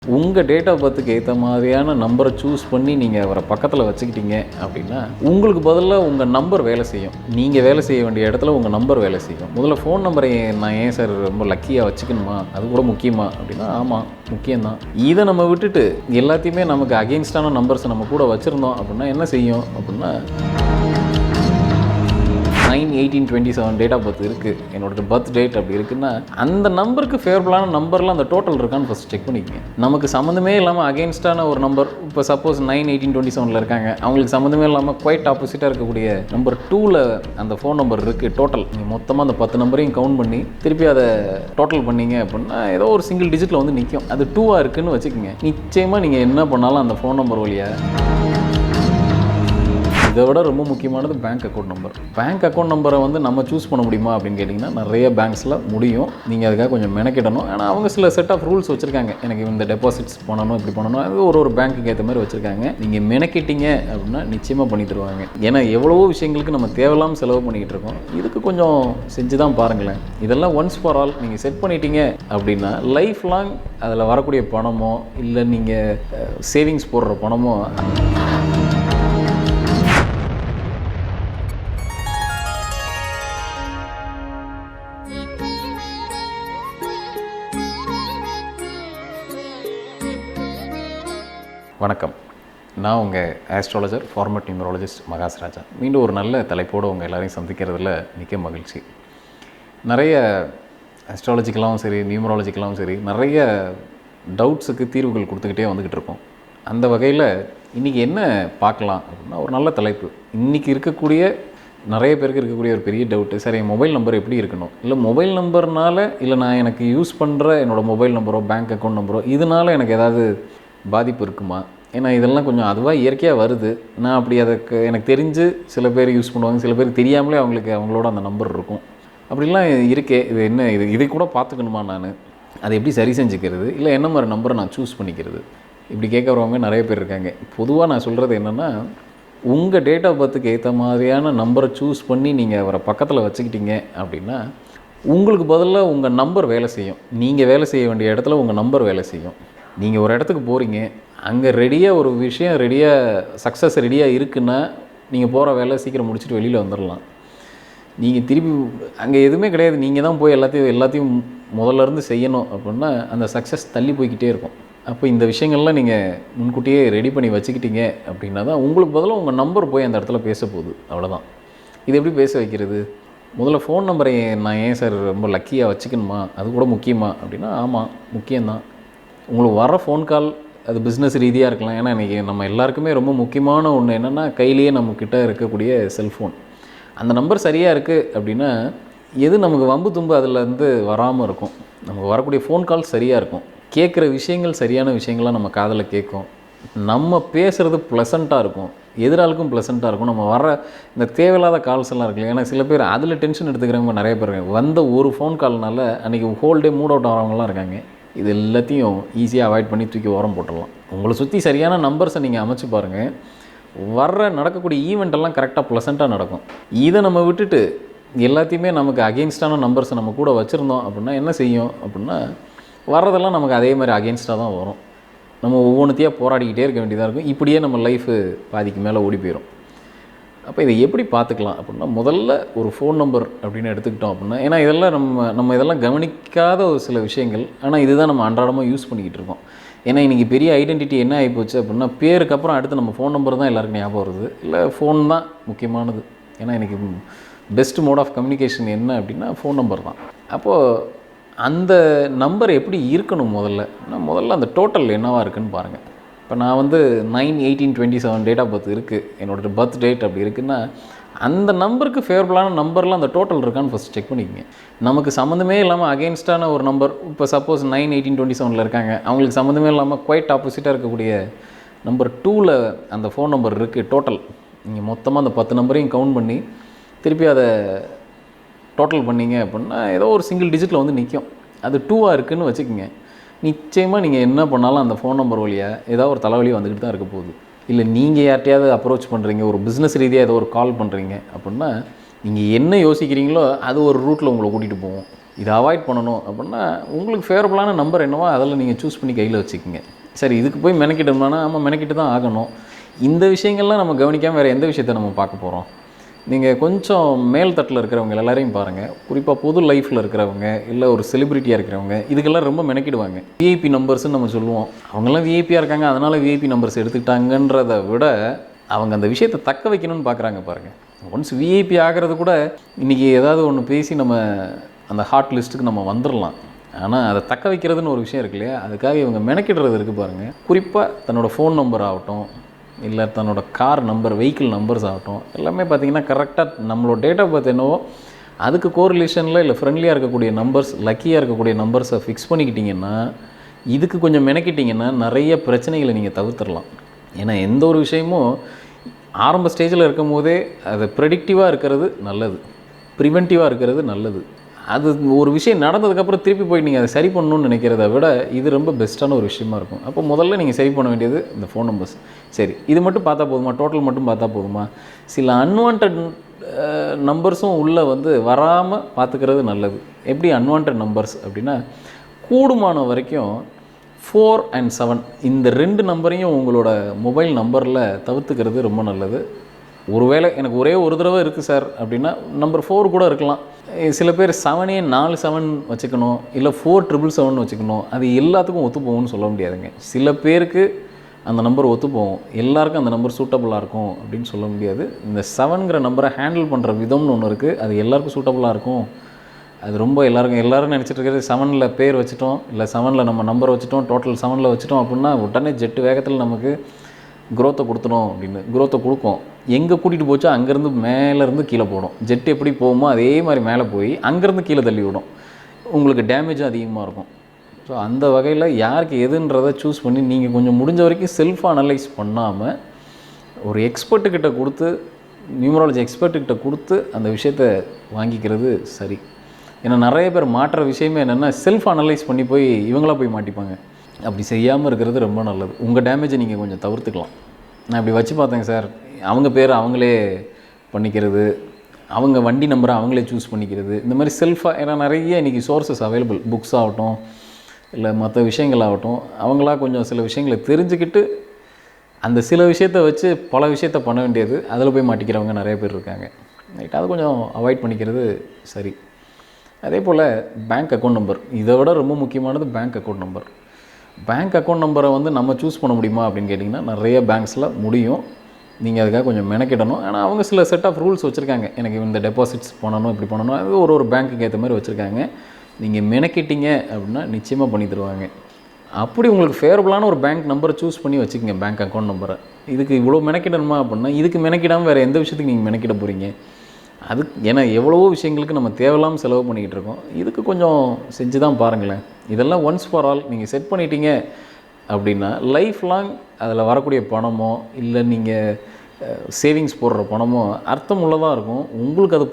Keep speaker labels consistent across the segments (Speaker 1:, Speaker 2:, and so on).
Speaker 1: உங்கள் date of பர்த்துக்கு ஏற்ற மாதிரியான நம்பரை சூஸ் பண்ணி நீங்கள் அவரை பக்கத்தில் வச்சுக்கிட்டீங்க அப்படின்னா உங்களுக்கு பதிலாக உங்கள் நம்பர் வேலை செய்யும். நீங்கள் வேலை செய்ய வேண்டிய இடத்துல உங்கள் நம்பர் வேலை செய்யும். முதல்ல ஃபோன் நம்பரை நான் ஏன் சார் ரொம்ப லக்கியாக வச்சுக்கணுமா, அது கூட முக்கியமா அப்படின்னா ஆமாம் முக்கியம்தான். இதை நம்ம விட்டுட்டு எல்லாத்தையுமே நமக்கு அகெயின்ஸ்டான நம்பர்ஸை நம்ம கூட வச்சுருந்தோம் அப்படின்னா என்ன செய்யும் அப்படின்னா 9/18/27 டேட் ஆஃப் பர்த் இருக்குது, என்னோட பர்த் டேட் அப்படி இருக்குன்னா அந்த நம்பருக்கு ஃபேவரபுளான நம்பரில் அந்த டோட்டல் இருக்கான்னு ஃபஸ்ட் செக் பண்ணிக்கங்க. நமக்கு சம்மந்தமே இல்லாமல் அகெயின்ஸ்டான ஒரு நம்பர், இப்போ சப்போஸ் 9/18/27 இருக்காங்க, அவங்களுக்கு சம்மந்தமே இல்லாமல் குவைட் ஆப்போசிட்டாக இருக்கக்கூடிய நம்பர் 2ல் அந்த ஃபோன் நம்பர் இருக்குது டோட்டல். நீங்கள் மொத்தமாக அந்த 10 நம்பரையும் கவுண்ட் பண்ணி திருப்பி அதை டோட்டல் பண்ணிங்க அப்படின்னா ஏதோ ஒரு சிங்கிள் டிஜிட்டில் வந்து நிற்கும். அது 2ஆக இருக்குதுன்னு வச்சுக்கோங்க. நிச்சயமாக நீங்கள் என்ன பண்ணாலும் அந்த ஃபோன் நம்பர் வழியாக. இதை விட ரொம்ப முக்கியமானது bank account number. Bank account நம்பரை வந்து நம்ம சூஸ் பண்ண முடியுமா அப்படின்னு கேட்டிங்கன்னா நிறைய பேங்க்ஸில் முடியும். நீங்கள் அதுக்காக கொஞ்சம் மெனக்கிடணும். ஆனால் அவங்க சில செட் ஆஃப் ரூல்ஸ் வச்சுருக்காங்க. எனக்கு இந்த டெபாசிட்ஸ் பண்ணணும், இப்படி பண்ணணும், அது ஒரு பேங்க்குக்கு ஏற்ற மாதிரி வச்சுருக்காங்க. நீங்கள் மெனக்கிட்டீங்க அப்படின்னா நிச்சயமாக பண்ணி தருவாங்க. ஏன்னா எவ்வளவோ விஷயங்களுக்கு நம்ம தேவையில்லாமல் செலவு பண்ணிக்கிட்டு இருக்கோம். இதுக்கு கொஞ்சம் செஞ்சு தான் பாருங்களேன். இதெல்லாம் ஒன்ஸ் ஃபார் ஆல் நீங்கள் செட் பண்ணிட்டீங்க அப்படின்னா லைஃப் லாங் அதில் வரக்கூடிய பணமோ இல்லை நீங்கள் சேவிங்ஸ் போடுற பணமோ. வணக்கம், நான் உங்கள் ஆஸ்ட்ராலஜர் ஃபார்மட் நியூமராலஜிஸ்ட் மகாஸ் ராஜா. மீண்டும் ஒரு நல்ல தலைப்போடு உங்கள் எல்லோரையும் சந்திக்கிறதுல மிக்க மகிழ்ச்சி. நிறைய ஆஸ்ட்ராலஜிக்கலாகவும் சரி நியூமராலஜிக்கலாகவும் சரி நிறைய டவுட்ஸுக்கு தீர்வுகள் கொடுத்துக்கிட்டே வந்துக்கிட்டு இருக்கோம். அந்த வகையில் இன்றைக்கி என்ன பார்க்கலாம் அப்படின்னா ஒரு நல்ல தலைப்பு. இன்றைக்கி இருக்கக்கூடிய நிறைய பேருக்கு இருக்கக்கூடிய ஒரு பெரிய டவுட்டு, சரி என் மொபைல் நம்பர் எப்படி இருக்கணும், இல்லை மொபைல் நம்பர்னால் இல்லை நான் எனக்கு யூஸ் பண்ணுற என்னோடய மொபைல் நம்பரோ பேங்க் அக்கௌண்ட் நம்பரோ இதனால் எனக்கு ஏதாவது பாதிப்பு இருக்குமா? ஏன்னா இதெல்லாம் கொஞ்சம் அதுவாக இயற்கையாக வருது. நான் அப்படி அதுக்கு எனக்கு தெரிஞ்சு சில பேர் யூஸ் பண்ணுவாங்க, சில பேர் தெரியாமலே அவங்களோட அந்த நம்பர் இருக்கும். அப்படிலாம் இருக்கே, இது என்ன இதை கூட பார்த்துக்கணுமா, நான் அதை எப்படி சரி செஞ்சுக்கிறது, இல்லை என்ன மாதிரி நம்பரை நான் சூஸ் பண்ணிக்கிறது, இப்படி கேட்குறவங்க நிறைய பேர் இருக்காங்க. பொதுவாக நான் சொல்கிறது என்னென்னா, உங்கள் டேட் ஆஃப் பர்த்துக்கு ஏற்ற மாதிரியான நம்பரை சூஸ் பண்ணி நீங்கள் அவரை பக்கத்தில் வச்சுக்கிட்டீங்க அப்படின்னா உங்களுக்கு பதிலாக உங்கள் நம்பர் வேலை செய்யும். நீங்கள் வேலை செய்ய வேண்டிய இடத்துல உங்கள் நம்பர் வேலை செய்யும். நீங்கள் ஒரு இடத்துக்கு போகிறீங்க, அங்கே ரெடியாக ஒரு விஷயம் சக்ஸஸ் ரெடியாக இருக்குன்னா நீங்கள் போகிற வேலை சீக்கிரம் முடிச்சுட்டு வெளியில் வந்துடலாம். நீங்கள் திருப்பி அங்கே எதுவுமே கிடையாது, நீங்கள் தான் போய் எல்லாத்தையும் முதல்ல இருந்து செய்யணும் அப்படின்னா அந்த சக்ஸஸ் தள்ளி போய்கிட்டே இருக்கும். அப்போ இந்த விஷயங்கள்லாம் நீங்கள் முன்கூட்டியே ரெடி பண்ணி வச்சுக்கிட்டீங்க அப்படின்னா தான் உங்களுக்கு பதிலாக உங்கள் நம்பர் போய் அந்த இடத்துல பேச போகுது. அவ்வளோதான். இது எப்படி பேச வைக்கிறது? முதல்ல ஃபோன் நம்பரை நான் ஏன் சார் ரொம்ப லக்கியாக வச்சுக்கணுமா, அது கூட முக்கியமா அப்படின்னா ஆமாம் முக்கியம்தான். உங்களுக்கு வர ஃபோன் கால் அது பிஸ்னஸ் ரீதியாக இருக்கலாம். ஏன்னா இன்றைக்கி நம்ம எல்லாருக்குமே ரொம்ப முக்கியமான ஒன்று என்னென்னா கையிலேயே நம்மக்கிட்ட இருக்கக்கூடிய செல்ஃபோன். அந்த நம்பர் சரியாக இருக்குது அப்படின்னா எது நமக்கு வம்பு தும்பு அதில் வராமல் இருக்கும். நமக்கு வரக்கூடிய ஃபோன் கால் சரியாக இருக்கும், கேட்குற விஷயங்கள் சரியான விஷயங்கள்லாம் நம்ம காதில் கேட்கும், நம்ம பேசுகிறது ப்ளசண்ட்டாக இருக்கும், எதிராளுக்கும் ப்ளசண்ட்டாக இருக்கும். நம்ம வர இந்த தேவையில்லாத கால்ஸ் எல்லாம் இருக்குல்ல, ஏன்னா சில பேர் அதில் டென்ஷன் எடுத்துக்கிறவங்க நிறைய பேர் இருக்காங்க. வந்த ஒரு ஃபோன் கால்னால அன்றைக்கி ஹோல் டே மூட் அவுட் ஆகிறவங்களாம் இருக்காங்க. இது எல்லாத்தையும் ஈஸியாக அவாய்ட் பண்ணி தூக்கி ஓரம் போட்டுடலாம். உங்களை சுற்றி சரியான நம்பர்ஸை நீங்கள் அமைச்சு பாருங்கள். நடக்கக்கூடிய ஈவெண்ட்டெல்லாம் கரெக்டாக ப்ளசண்ட்டாக நடக்கும். இதை நம்ம விட்டுட்டு எல்லாத்தையுமே நமக்கு அகெயின்ஸ்டான நம்பர்ஸை நம்ம கூட வச்சுருந்தோம் அப்படின்னா என்ன செய்யும் அப்படின்னா வர்றதெல்லாம் நமக்கு அதே மாதிரி அகெயின்ஸ்டாக தான் வரும். நம்ம ஒவ்வொன்றுத்தையாக போராடிக்கிட்டே இருக்க வேண்டியதாக இருக்கும். இப்படியே நம்ம லைஃபு பாதிக்கு மேலே ஓடி போயிடும். அப்போ இதை எப்படி பார்த்துக்கலாம் அப்படின்னா முதல்ல ஒரு ஃபோன் நம்பர் அப்படின்னு எடுத்துக்கிட்டோம் அப்படின்னா, ஏன்னா இதெல்லாம் நம்ம இதெல்லாம் கவனிக்காத ஒரு சில விஷயங்கள். ஆனால் இதுதான் நம்ம அன்றாடமாக யூஸ் பண்ணிக்கிட்டு இருக்கோம். ஏன்னா இன்றைக்கி பெரிய ஐடென்டிட்டி என்ன ஆகிப்போச்சு அப்படின்னா பேருக்கு அப்புறம் அடுத்து நம்ம ஃபோன் நம்பர் தான் எல்லாருக்கும் ஞாபகம் வருது. இல்லை ஃபோன் தான் முக்கியமானது. ஏன்னா இன்றைக்கி பெஸ்ட் மோட் ஆஃப் கம்யூனிகேஷன் என்ன அப்படின்னா ஃபோன் நம்பர் தான். அப்போது அந்த நம்பர் எப்படி இருக்கணும் முதல்ல அந்த டோட்டல் என்னவாக இருக்குதுன்னு பாருங்கள். இப்போ நான் 9/18/27 டேட் ஆஃப் பர்த் இருக்குது, என்னோட பர்த் டேட் அப்படி இருக்குன்னா அந்த நம்பருக்கு ஃபேவரபுளான நம்பரில் அந்த டோட்டல் இருக்கான்னு ஃபஸ்ட் செக் பண்ணிக்கங்க. நமக்கு சம்மந்தமே இல்லாமல் அகெயின்ஸ்டான ஒரு நம்பர், இப்போ சப்போஸ் 9/18/27 இருக்காங்க, அவங்களுக்கு சம்மந்தமே இல்லாமல் குவைட் ஆப்போசிட்டாக இருக்கக்கூடிய நம்பர் 2ல் அந்த ஃபோன் நம்பர் இருக்குது டோட்டல். நீங்கள் மொத்தமாக அந்த 10 நம்பரையும் கவுண்ட் பண்ணி திருப்பி அதை டோட்டல் பண்ணிங்க அப்படின்னா ஏதோ ஒரு சிங்கிள் டிஜிட்டில் வந்து நிற்கும். அது 2ஆக இருக்குதுன்னு வச்சுக்கோங்க. நிச்சயமாக நீங்கள் என்ன பண்ணாலும் அந்த ஃபோன் நம்பர் வழியாக ஏதாவது ஒரு தலைவலி வந்துக்கிட்டு தான் இருக்க போகுது. இல்லை நீங்கள் யார்ட்டையாவது அப்ரோச் பண்ணுறீங்க, ஒரு பிஸ்னஸ் ரீதியாக ஏதோ ஒரு கால் பண்ணுறீங்க அப்படின்னா நீங்கள் என்ன யோசிக்கிறீங்களோ அது ஒரு ரூட்டில் உங்களை கூட்டிகிட்டு போவோம். இதை அவாய்ட் பண்ணணும் அப்படின்னா உங்களுக்கு ஃபேவரபுளான நம்பர் என்னவோ அதில் நீங்கள் சூஸ் பண்ணி கையில் வச்சுக்கோங்க. சரி, இதுக்கு போய் மெனக்கிட்டோம்னா ஆமாம் மெனக்கிட்டு தான் ஆகணும். இந்த விஷயங்கள்லாம் நம்ம கவனிக்காமல் வேறு எந்த விஷயத்தை நம்ம பார்க்க போகிறோம்? நீங்கள் கொஞ்சம் மேல் தட்டில் இருக்கிறவங்க எல்லாரையும் பாருங்கள், குறிப்பாக பொது லைஃப்பில் இருக்கிறவங்க, இல்லை ஒரு செலிப்ரிட்டியாக இருக்கிறவங்க, இதுக்கெல்லாம் ரொம்ப மெனக்கிடுவாங்க. விஐபி நம்பர்ஸ்ன்னு நம்ம சொல்லுவோம். அவங்கெல்லாம் விஐபியாக இருக்காங்க, அதனால் விஐபி நம்பர்ஸ் எடுத்துக்கிட்டாங்கன்றதை விட அவங்க அந்த விஷயத்தை தக்க வைக்கணும்னு பார்க்குறாங்க பாருங்கள். ஒன்ஸ் விஐபி ஆகிறது கூட இன்றைக்கி ஏதாவது ஒன்று பேசி நம்ம அந்த ஹாட் லிஸ்ட்டுக்கு நம்ம வந்துடலாம். ஆனால் அதை தக்க வைக்கிறதுன்னு ஒரு விஷயம் இருக்கு இல்லையா, அதுக்காக இவங்க மெனக்கிடுறது இருக்குது பாருங்கள். குறிப்பாக தன்னோட ஃபோன் நம்பர் ஆகட்டும், இல்லை தன்னோட கார் நம்பர், வெஹிக்கிள் நம்பர்ஸ் ஆகட்டும், எல்லாமே பார்த்திங்கன்னா கரெக்டாக நம்மளோட டேட் ஆஃப் பர்த் என்னவோ அதுக்கு கோரிலேஷனில் இல்லை ஃப்ரெண்ட்லியாக இருக்கக்கூடிய நம்பர்ஸ், லக்கியாக இருக்கக்கூடிய நம்பர்ஸை ஃபிக்ஸ் பண்ணிக்கிட்டிங்கன்னா, இதுக்கு கொஞ்சம் மெனக்கிட்டிங்கன்னா நிறைய பிரச்சனைகளை நீங்கள் தவிர்த்துடலாம். ஏன்னா எந்த ஒரு விஷயமும் ஆரம்ப ஸ்டேஜில் இருக்கும் போதே அது ப்ரெடிக்டிவாக இருக்கிறது நல்லது, ப்ரிவென்டிவாக இருக்கிறது நல்லது. அது ஒரு விஷயம் நடந்ததுக்கப்புறம் திருப்பி போய் நீங்கள் அதை சரி பண்ணணும்னு நினைக்கிறத விட இது ரொம்ப பெஸ்ட்டான ஒரு விஷயமா இருக்கும். அப்போ முதல்ல நீங்கள் சரி பண்ண வேண்டியது இந்த ஃபோன் நம்பர்ஸ். சரி, இது மட்டும் பார்த்தா போதுமா? டோட்டல் மட்டும் பார்த்தா போதுமா? சில அன்வான்ட் நம்பர்ஸும் உள்ளே வராமல் பார்த்துக்கிறது நல்லது. எப்படி அன்வான்ட் நம்பர்ஸ் அப்படின்னா, கூடுமான வரைக்கும் 4 and 7 இந்த 2 நம்பரையும் உங்களோட மொபைல் நம்பரில் தவிர்த்துக்கிறது ரொம்ப நல்லது. ஒருவேளை எனக்கு ஒரே ஒரு தடவை இருக்குது சார் அப்படின்னா நம்பர் 4 கூட இருக்கலாம். சில பேர் 7 47 வச்சுக்கணும், இல்லை 4777 வச்சுக்கணும். அது எல்லாத்துக்கும் ஒத்து போகும்னு சொல்ல முடியாதுங்க. சில பேருக்கு அந்த நம்பர் ஒத்து போகும், எல்லாருக்கும் அந்த நம்பர் சூட்டபுளாக இருக்கும் அப்படின்னு சொல்ல முடியாது. இந்த 7ங்கிற நம்பரை ஹேண்டில் பண்ணுற விதம்னு ஒன்று இருக்குது, அது எல்லாருக்கும் சூட்டபுளாக இருக்கும். அது ரொம்ப எல்லோரும் நினச்சிட்டு இருக்கிறது 7ல் பேர் வச்சுட்டோம், இல்லை 7ல் நம்ம நம்பர் வச்சுட்டோம், டோட்டல் 7ல் வச்சுட்டோம் அப்படின்னா உடனே ஜெட்டு வேகத்தில் நமக்கு க்ரோத்தை கொடுத்துடும் அப்படின்னு. க்ரோத்தை கொடுக்கும், எங்கே கூட்டிகிட்டு போச்சோ அங்கேருந்து மேலேருந்து கீழே போடும். ஜெட் எப்படி போகுமோ அதே மாதிரி மேலே போய் அங்கேருந்து கீழே தள்ளி விடும். உங்களுக்கு டேமேஜும் அதிகமாக இருக்கும். ஸோ அந்த வகையில் யாருக்கு எதுன்றதை சூஸ் பண்ணி நீங்கள் கொஞ்சம் முடிஞ்ச வரைக்கும் செல்ஃப் அனலைஸ் பண்ணாமல் ஒரு எக்ஸ்பர்ட்டுக்கிட்ட கொடுத்து, நியூமராலஜி எக்ஸ்பர்ட்டுக்கிட்ட கொடுத்து அந்த விஷயத்தை வாங்கிக்கிறது சரி. ஏன்னா நிறைய பேர் மாற்ற விஷயமே என்னென்னா, செல்ஃப் அனலைஸ் பண்ணி போய் இவங்களாக போய் மாட்டிப்பாங்க. அப்படி செய்யாமல் இருக்கிறது ரொம்ப நல்லது. உங்கள் டேமேஜை நீங்கள் கொஞ்சம் தவிர்த்துக்கலாம். நான் இப்படி வச்சு பார்த்தேங்க சார், அவங்க பேர் அவங்களே பண்ணிக்கிறது, அவங்க வண்டி நம்பரை அவங்களே சூஸ் பண்ணிக்கிறது, இந்த மாதிரி செல்ஃபாக. ஏன்னா நிறைய இன்றைக்கி சோர்ஸஸ் அவைலபிள், புக்ஸ் ஆகட்டும் இல்லை மற்ற விஷயங்களாகட்டும், அவங்களா கொஞ்சம் சில விஷயங்களை தெரிஞ்சுக்கிட்டு அந்த சில விஷயத்தை வச்சு பல விஷயத்த பண்ண வேண்டியது, அதில் போய் மாட்டிக்கிறவங்க நிறைய பேர் இருக்காங்க. ரைட், அதை கொஞ்சம் அவாய்ட் பண்ணிக்கிறது சரி. அதே போல் பேங்க் அக்கௌண்ட் நம்பர், இதை விட ரொம்ப முக்கியமானது bank account number. Bank account நம்பரை நம்ம சூஸ் பண்ண முடியுமா அப்படின்னு கேட்டிங்கன்னா, நிறைய பேங்க்ஸில் முடியும். நீங்கள் அதுக்காக கொஞ்சம் மெனக்கிடணும். ஆனால் அவங்க சில செட் ஆஃப் ரூல்ஸ் வச்சுருக்காங்க. எனக்கு இந்த டெபாசிட்ஸ் பண்ணணும், இப்படி பண்ணணும், அது ஒரு பேங்க்குக்கு ஏற்ற மாதிரி வச்சுருக்காங்க. நீங்கள் மெனக்கிட்டீங்க அப்படின்னா நிச்சயமாக பண்ணி தருவாங்க. அப்படி உங்களுக்கு ஃபேவரபுளான ஒரு பேங்க் நம்பரை சூஸ் பண்ணி வச்சுக்கோங்க, பேங்க் அக்கௌண்ட் நம்பரை. இதுக்கு இவ்வளோ மெனக்கிடணுமா அப்படின்னா, இதுக்கு மெனக்கிடாமல் வேறு எந்த விஷயத்துக்கு நீங்கள் மெனக்கிட போகிறீங்க? அது ஏன்னா எவ்வளவோ விஷயங்களுக்கு நம்ம தேவையில்லாமல் செலவு பண்ணிக்கிட்டு இருக்கோம். இதுக்கு கொஞ்சம் செஞ்சு தான் பாருங்களேன். இதெல்லாம் ஒன்ஸ் ஃபார் ஆல் நீங்கள் செட் பண்ணிட்டீங்க அப்படின்னா லைஃப் லாங் அதில் வரக்கூடிய பணமோ இல்லை நீங்கள் சேவிங்ஸ் போடுற பணமோ அர்த்தம் உள்ளதாக இருக்கும். உங்களுக்கு அது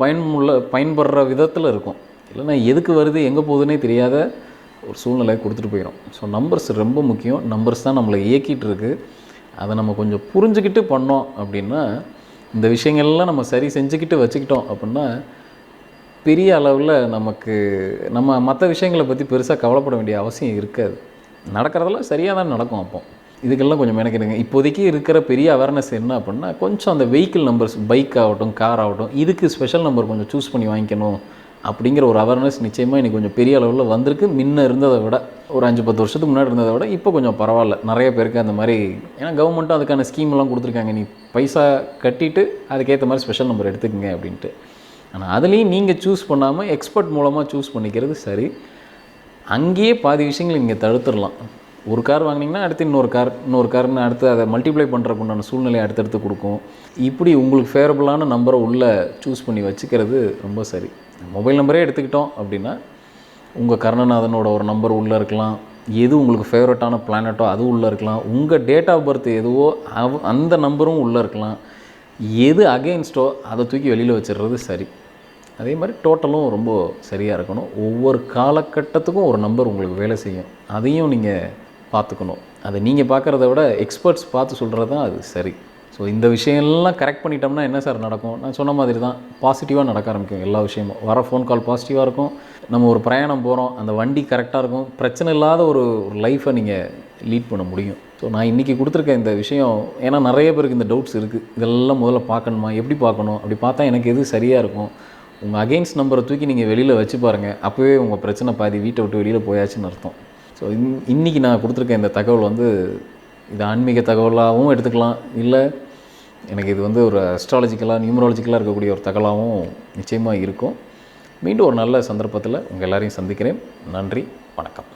Speaker 1: பயன்படுற விதத்தில் இருக்கும். இல்லைன்னா எதுக்கு வருது எங்கே போகுதுன்னே தெரியாத ஒரு சூழ்நிலையை கொடுத்துட்டு போயிடும். ஸோ நம்பர்ஸ் ரொம்ப முக்கியம். நம்பர்ஸ் தான் நம்மளை இயக்கிட்டு இருக்குது. அதை நம்ம கொஞ்சம் புரிஞ்சுக்கிட்டு பண்ணோம் அப்படின்னா, இந்த விஷயங்கள்லாம் நம்ம சரி செஞ்சுக்கிட்டு வச்சுக்கிட்டோம் அப்படின்னா பெரிய அளவில் நம்ம மற்ற விஷயங்களை பற்றி பெருசாக கவலைப்பட வேண்டிய அவசியம் இருக்காது. நடக்கிறதெல்லாம் சரியாக தான் நடக்கும். அப்போ இதுக்கெல்லாம் கொஞ்சம் மெனக்கிடுங்க. இப்போதைக்கு இருக்கிற பெரிய அவேர்னஸ் என்ன அப்படின்னா, கொஞ்சம் அந்த வெஹிக்கிள் நம்பர்ஸ், பைக் ஆகட்டும் கார் ஆகட்டும், இதுக்கு ஸ்பெஷல் நம்பர் கொஞ்சம் சூஸ் பண்ணி வாங்கிக்கணும் அப்படிங்கிற ஒரு அவேர்னஸ் நிச்சயமாக இன்றைக்கி கொஞ்சம் பெரிய அளவில் வந்திருக்கு. முன்ன இருந்ததை விட, ஒரு 5-10 வருஷத்துக்கு முன்னாடி இருந்ததை விட இப்போ கொஞ்சம் பரவாயில்ல. நிறைய பேருக்கு அந்த மாதிரி, ஏன்னா கவர்மெண்ட்டும் அதுக்கான ஸ்கீம்லாம் கொடுத்துருக்காங்க. நீ பைசா கட்டிட்டு அதுக்கேற்ற மாதிரி ஸ்பெஷல் நம்பர் எடுத்துக்கங்க அப்படின்ட்டு. ஆனால் அதுலேயும் நீங்கள் சூஸ் பண்ணாமல் எக்ஸ்பர்ட் மூலமாக சூஸ் பண்ணிக்கிறது சரி. அங்கேயே பாதி விஷயங்களை நீங்கள் தடுத்துடலாம். ஒரு கார் வாங்கினீங்கன்னா அடுத்து இன்னொரு கார்னு அடுத்து அதை மல்டிப்ளை பண்ணுறதுக்கு உண்டான சூழ்நிலையை அடுத்தடுத்து கொடுக்கும். இப்படி உங்களுக்கு ஃபேவரபுளான நம்பரை உள்ளே சூஸ் பண்ணி வச்சுக்கிறது ரொம்ப சரி. மொபைல் நம்பரே எடுத்துக்கிட்டோம் அப்படின்னா, உங்கள் கர்ணநாதனோட ஒரு நம்பர் உள்ளே இருக்கலாம், எது உங்களுக்கு ஃபேவரட்டான பிளானட்டோ அது உள்ளே இருக்கலாம், உங்கள் டேட் ஆஃப் பர்த் எதுவோ அந்த நம்பரும் உள்ளே இருக்கலாம். எது அகெயின்ஸ்டோ அதை தூக்கி வெளியில் வச்சிடுறது சரி. அதே மாதிரி டோட்டலும் ரொம்ப சரியாக இருக்கணும். ஒவ்வொரு காலகட்டத்துக்கும் ஒரு நம்பர் உங்களுக்கு வேலை செய்யும். அதையும் நீங்கள் பார்த்துக்கணும். அதை நீங்கள் பார்க்குறத விட எக்ஸ்பர்ட்ஸ் பார்த்து சொல்கிறது தான் அது சரி. ஸோ இந்த விஷயம்லாம் கரெக்ட் பண்ணிட்டோம்னா என்ன சார் நடக்கும்? நான் சொன்ன மாதிரி தான் பாசிட்டிவாக நடக்க ஆரம்பிக்கும் எல்லா விஷயமும். வர ஃபோன் கால் பாசிட்டிவாக இருக்கும். நம்ம ஒரு பிரயாணம் போகிறோம், அந்த வண்டி கரெக்டாக இருக்கும். பிரச்சனை இல்லாத ஒரு லைஃப்பை நீங்கள் லீட் பண்ண முடியும். ஸோ நான் இன்றைக்கி கொடுத்துருக்க இந்த விஷயம், ஏன்னா நிறைய பேருக்கு இந்த டவுட்ஸ் இருக்குது. இதெல்லாம் முதல்ல பார்க்கணுமா, எப்படி பார்க்கணும், அப்படி பார்த்தா எனக்கு எது சரியாக இருக்கும். உங்கள் அகெயின்ஸ்ட் நம்பரை தூக்கி நீங்கள் வெளியில் வச்சு பாருங்கள், அப்போவே உங்கள் பிரச்சனை பாதி வீட்டை விட்டு வெளியில் போயாச்சுன்னு அர்த்தம். ஸோ இன்றைக்கி நான் கொடுத்துருக்க இந்த தகவல் வந்து இது ஆன்மீக தகவலாகவும் எடுத்துக்கலாம், இல்லை எனக்கு இது வந்து ஒரு அஸ்ட்ராலஜிக்கலாக நியூமராலஜிக்கலாக இருக்கக்கூடிய ஒரு தகவலாகவும் நிச்சயமாக இருக்கும். மீண்டும் ஒரு நல்ல சந்தர்ப்பத்தில் உங்கள் எல்லாரையும் சந்திக்கிறேன். நன்றி, வணக்கம்.